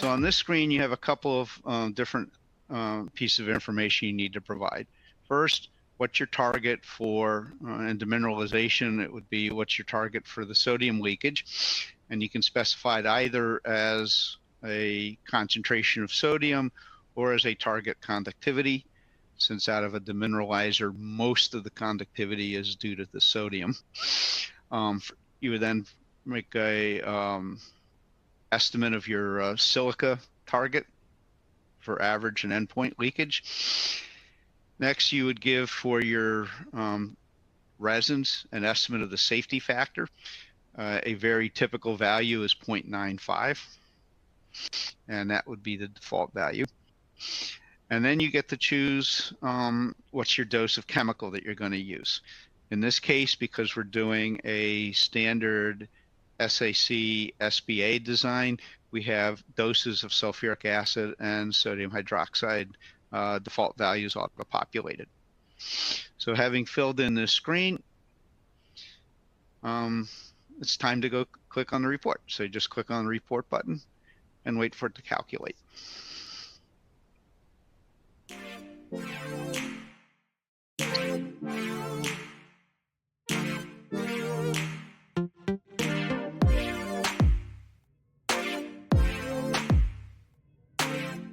So on this screen, you have a couple of different pieces of information you need to provide. First, what's your target for and demineralization? It would be what's your target for the sodium leakage, and you can specify it either as a concentration of sodium or as a target conductivity. Since out of a demineralizer, most of the conductivity is due to the sodium. You would then make a estimate of your silica target for average and endpoint leakage. Next, you would give for your resins an estimate of the safety factor. A very typical value is 0.95, and that would be the default value. And then you get to choose what's your dose of chemical that you're going to use. In this case, because we're doing a standard SAC SBA design, we have doses of sulfuric acid and sodium hydroxide default values auto-populated. So having filled in this screen, it's time to go click on the report. So you just click on the report button and wait for it to calculate.